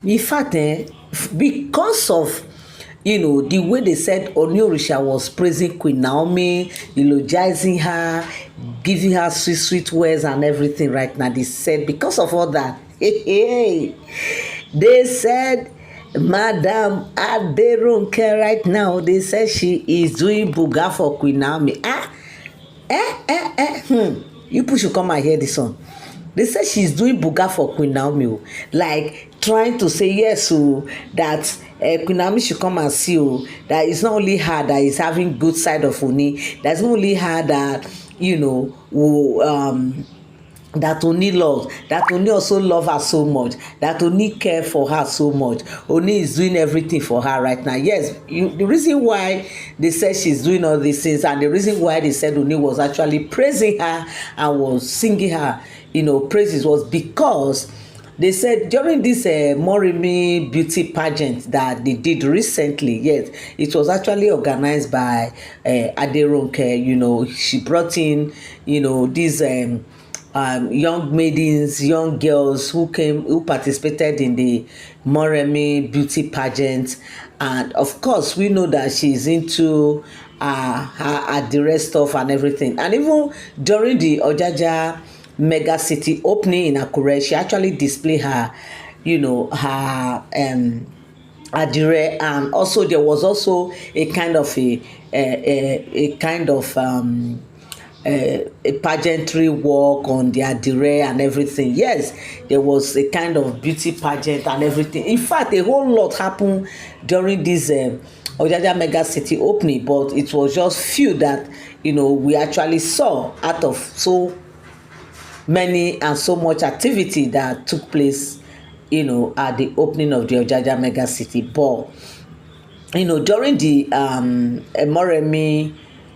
In fact, because of the way they said Oonirisa was praising Queen Naomi, eulogizing her, giving her sweet sweet words and everything right now. They said because of all that, they said Madam Ronke right now. They said she is doing Buga for Queen Naomi. You people should come and hear this one. They say she's doing buga for Queen Naomi, oh. Like trying to say yes, that Queen Naomi should come and see, that it's not only her that is having good side of Ooni. That's not only her that that Ooni loves, that Ooni also love her so much, that Ooni care for her so much. Ooni is doing everything for her right now. Yes, the reason why they said she's doing all these things, and the reason why they said Ooni was actually praising her and was singing her, praises, was because they said during this Moremi beauty pageant that they did recently, yes, it was actually organized by Ronke. She brought in, these young maidens, young girls who participated in the Moremi beauty pageant. And of course, we know that she's into her the stuff and everything. And even during the Ojaja mega city opening in Akure, she actually displayed her, her adire, and also there was also a kind of a kind of a pageantry work on the adire and everything. Yes, there was a kind of beauty pageant and everything. In fact, a whole lot happened during this Ojaja mega city opening, but it was just few that we actually saw out of so many and so much activity that took place at the opening of the Ojaja mega city. But during the Moremi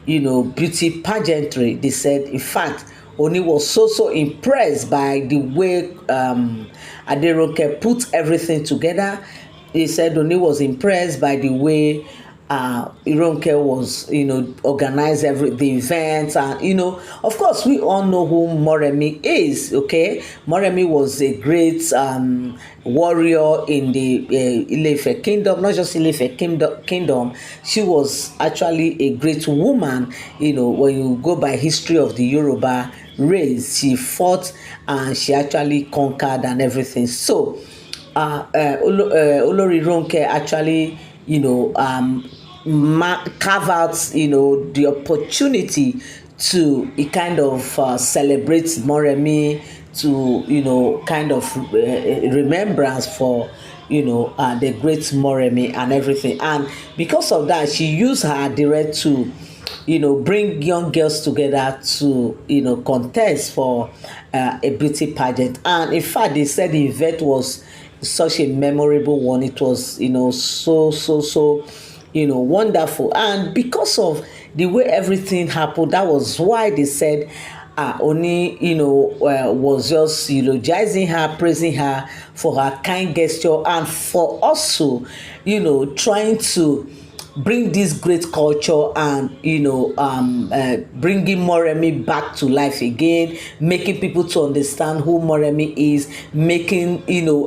beauty pageantry, they said in fact Ooni was so impressed by the way Ronke put everything together. They said Ooni was impressed by the way Ronke was, organize the events, and of course, we all know who Moremi is. Okay, Moremi was a great warrior in the Ile-Ife kingdom, not just Ile-Ife kingdom. She was actually a great woman. When you go by history of the Yoruba race, she fought and she actually conquered and everything. So, Olori Ronke actually, carve out the opportunity to kind of celebrate Moremi, to kind of remembrance for the great Moremi and everything. And because of that, she used her direct to bring young girls together to contest for a beauty pageant. And in fact, they said the event was such a memorable one. It was so wonderful. And because of the way everything happened, that was why they said Ooni was just eulogizing her, praising her for her kind gesture, and for also trying to bring this great culture and bringing Moremi back to life again, making people to understand who Moremi is, making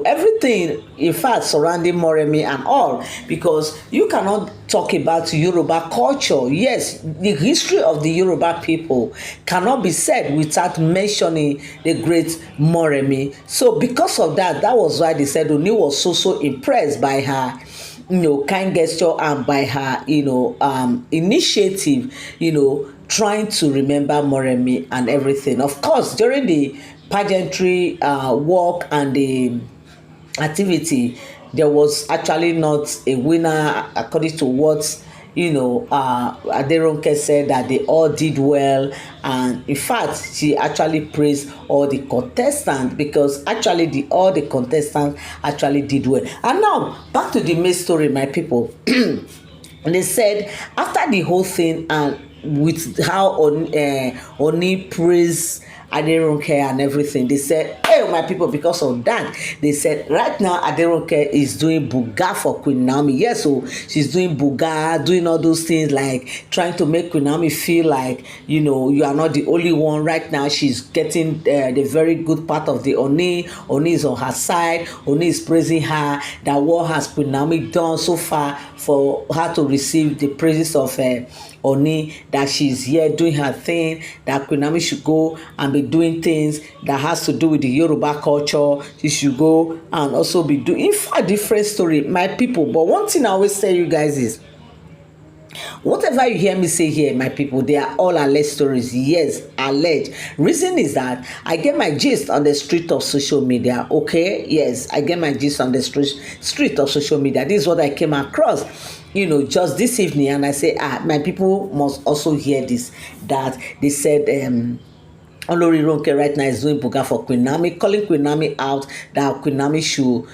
everything in fact surrounding Moremi and all, because you cannot talk about Yoruba culture. Yes, the history of the Yoruba people cannot be said without mentioning the great Moremi. So because of that, that was why they said Ooni was so impressed by her kind gesture and by her initiative, trying to remember Moremi and everything. Of course, during the pageantry work and the activity, there was actually not a winner according to what Ronke said, that they all did well. And in fact, she actually praised all the contestants, because actually all the contestants actually did well. And now back to the main story, my people. They said after the whole thing, and with how Ooni praised Ronke and everything. They said, hey, my people, because of that, they said right now Ronke is doing Buga for Queen Naomi. Yes, so she's doing Buga, doing all those things, like trying to make Queen Naomi feel like, you are not the only one. Right now, she's getting the very good part of the Ooni. Ooni is on her side. Ooni is praising her. That what has Queen Naomi done so far for her to receive the praises of Ooni, that she's here doing her thing, that Queen Naomi should go and be doing things that has to do with the Yoruba culture. She should go and also be doing, in fact, different story, my people. But one thing I always tell you guys is, whatever you hear me say here, my people, they are all alleged stories. Yes, alleged. Reason is that I get my gist on the street of social media. Okay, yes, I get my gist on the street of social media. This is what I came across, just this evening, and I say, my people must also hear this. That they said, Olori Ronke right now is doing Buga for Queen Naomi, calling Queen Naomi out, that Queen Naomi should,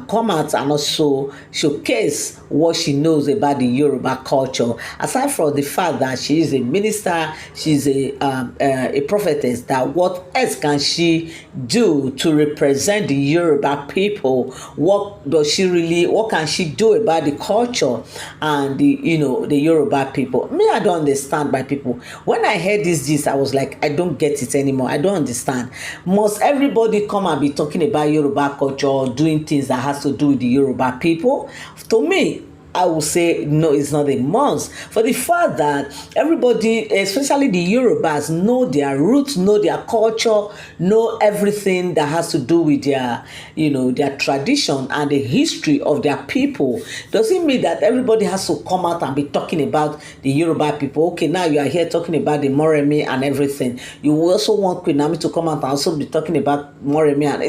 come out and also showcase what she knows about the Yoruba culture. Aside from the fact that she is a minister, she's a prophetess, that what else can she do to represent the Yoruba people? What can she do about the culture and the Yoruba people? Me, I don't understand, my people. When I heard this, I was like, I don't get it anymore. I don't understand. Must everybody come and be talking about Yoruba culture or doing things that has to do with the Yoruba people? To me, I will say no, it's not a must. For the fact that everybody, especially the Yorubas, know their roots, know their culture, know everything that has to do with their, their tradition and the history of their people. Doesn't mean that everybody has to come out and be talking about the Yoruba people. Okay, now you are here talking about the Moremi and everything. You also want Queen Naomi to come out and also be talking about Moremi. And,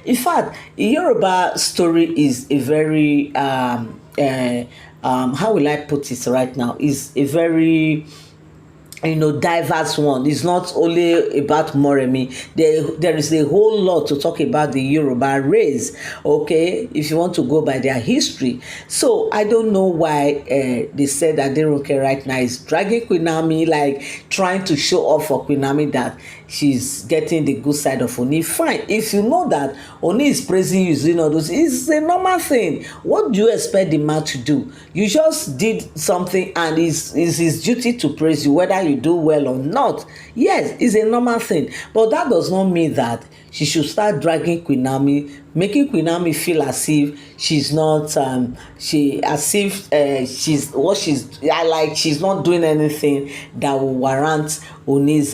in fact, the Yoruba story is a very how will I put it right now, is a very diverse one. It's not only about Moremi. There is a whole lot to talk about the Yoruba race, okay, if you want to go by their history. So I don't know why they said that Ronke right now is dragging Queen Naomi, like trying to show off for Queen Naomi that she's getting the good side of Ooni. Fine, if you know that Ooni is praising you, it's a normal thing. What do you expect the man to do? You just did something and it's his duty to praise you, whether you do well or not. Yes, it's a normal thing, but that does not mean that she should start dragging Queen Naomi, making Queen Naomi feel as if she's not she's not doing anything that will warrant Ooni's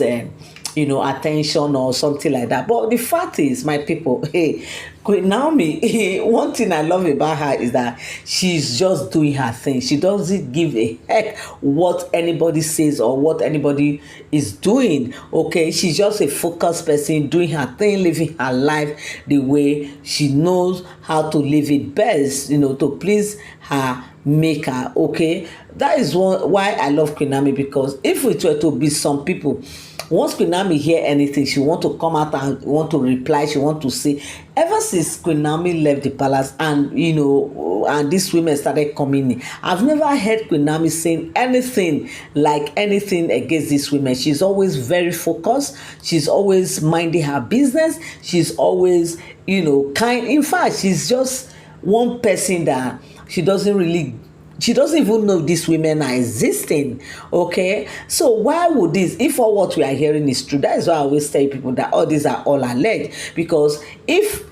attention or something like that. But the fact is, my people, hey, Queen Naomi, one thing I love about her is that she's just doing her thing. She doesn't give a heck what anybody says or what anybody is doing. Okay, she's just a focused person doing her thing, living her life the way she knows how to live it best, to please her maker. Okay, that is why I love Queen Naomi, because if it were to be some people, once Queen Naomi hear anything, she want to come out and want to reply, she want to say. Ever since Queen Naomi left the palace and and these women started coming in, I've never heard Queen Naomi saying anything against these women. She's always very focused. She's always minding her business. She's always kind. In fact, she's just one person that she doesn't even know these women are existing. Okay, so why would this, if all what we are hearing is true? That is why I always tell people that all these are all alleged, because if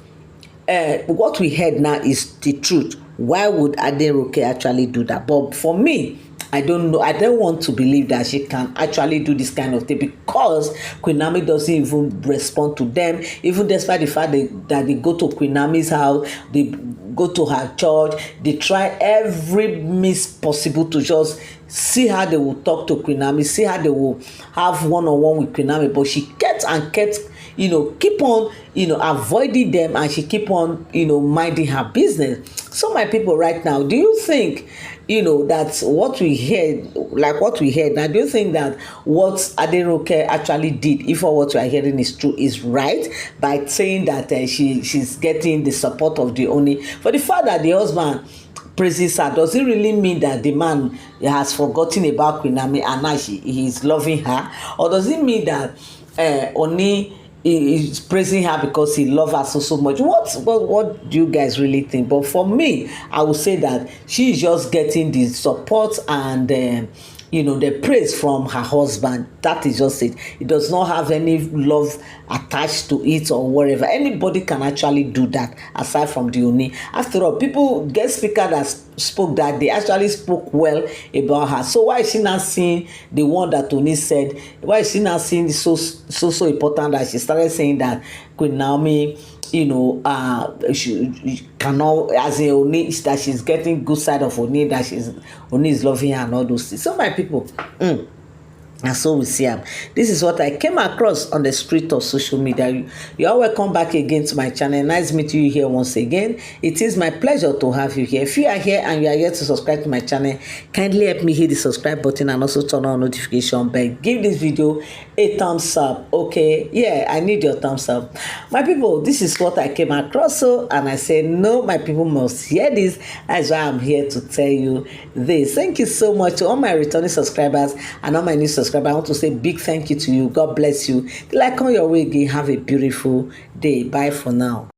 what we heard now is the truth, why would Ronke actually do that? But for me, I don't know. I don't want to believe that she can actually do this kind of thing, because Queen Naomi doesn't even respond to them, even despite the fact that they go to Queen Naomi's house, they go to her church, they try every means possible to just see how they will talk to Queen Naomi, see how they will have one-on-one with Queen Naomi, but she kept keep on avoiding them, and she keep on minding her business. So my people, right now, do you think that's what we heard, now? Do you think that what Ronke actually did, if all what we are hearing is true, is right, by saying that she's getting the support of the Ooni? For the fact that the husband praises her, does it really mean that the man has forgotten about Queen Naomi and now he is loving her? Or does it mean that Ooni is praising her because he love her so much. What do you guys really think? But for me, I would say that she is just getting the support and the praise from her husband. That is just it. It does not have any love attached to it or whatever. Anybody can actually do that aside from the Ooni. After all, people, guest speaker that spoke that they actually spoke well about her. So why is she not seeing the one that Ooni said? Why is she not seeing so important that she started saying that Queen Naomi, she cannot, as a Ooni, that she's getting good side of Ooni, that Ooni is loving her and all those things. So my people, and so we see am. This is what I came across on the street of social media. You are welcome back again to my channel. Nice meeting you here once again. It is my pleasure to have you here. If you are here and you are yet to subscribe to my channel, kindly help me hit the subscribe button and also turn on notification bell. Give this video a thumbs up. Okay, yeah, I need your thumbs up. My people, this is what I came across, and I said, no, my people must hear this. That's why I'm here to tell you this. Thank you so much to all my returning subscribers and all my new subscribers. I want to say big thank you to you. God bless you. Till I come your way again, have a beautiful day. Bye for now.